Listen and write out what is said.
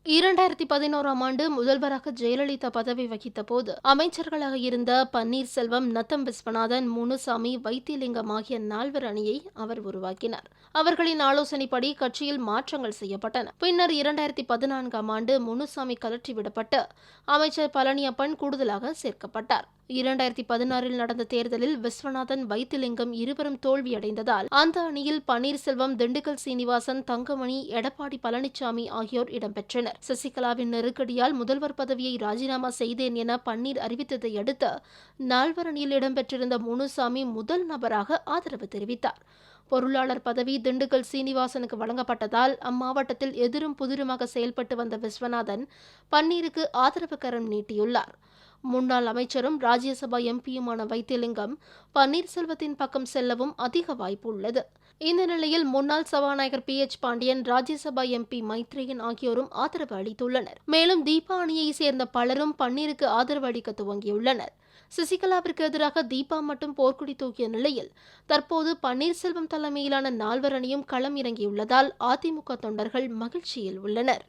2011ஆம் ஆண்டு முதல்வராக ஜெயலலிதா பதவி வகித்த போது அமைச்சர்களாக இருந்த பன்னீர்செல்வம், நத்தம் விஸ்வநாதன், முனுசாமி, வைத்திலிங்கம் ஆகிய நால்வர் அணியை அவர் உருவாக்கினார். அவர்களின் ஆலோசனைப்படி கட்சியில் மாற்றங்கள் செய்யப்பட்டன. பின்னர் 2014ஆம் ஆண்டு முனுசாமி கலற்றிவிடப்பட்டு அமைச்சர் பழனியப்பன் கூடுதலாக சேர்க்கப்பட்டார். 2016இல் நடந்த தேர்தலில் விஸ்வநாதன், வைத்திலிங்கம் இருவரும் தோல்வியடைந்ததால் அந்த அணியில் பன்னீர்செல்வம், திண்டுக்கல் சீனிவாசன், தங்கமணி, எடப்பாடி பழனிசாமி ஆகியோர் இடம்பெற்றனர். சசிகலாவின் நெருக்கடியால் முதல்வர் பதவியை ராஜினாமா செய்தேன் என பன்னீர் அறிவித்ததை அடுத்து நால்வர் அணியில் இடம்பெற்றிருந்த முனுசாமி முதல் நபராக ஆதரவு தெரிவித்தார். பொருளாளர் பதவி திண்டுக்கல் சீனிவாசனுக்கு வழங்கப்பட்டதால் அம்மாவட்டத்தில் எதிரும் புதிருமாக செயல்பட்டு வந்த விஸ்வநாதன் பன்னீருக்கு ஆதரவு கரம் நீட்டியுள்ளார். முன்னாள் அமைச்சரும் ராஜ்யசபா எம்பியுமான வைத்திலிங்கம் பன்னீர்செல்வத்தின் பக்கம் செல்லவும் அதிக வாய்ப்பு உள்ளது. இந்த நிலையில் முன்னாள் சபாநாயகர் PH பாண்டியன், ராஜ்யசபா MP மைத்ரேயன் ஆகியோரும் ஆதரவு அளித்துள்ளனர். மேலும் தீபா அணியை சேர்ந்த பலரும் பன்னீருக்கு ஆதரவு அளிக்க துவங்கியுள்ளனர். சசிகலாவிற்கு எதிராக தீபா மட்டும் போர்க்குடி தூக்கிய நிலையில் தற்போது பன்னீர்செல்வம் தலைமையிலான நால்வர் அணியும் களம் இறங்கியுள்ளதால் அதிமுக தொண்டர்கள் மகிழ்ச்சியில் உள்ளனர்.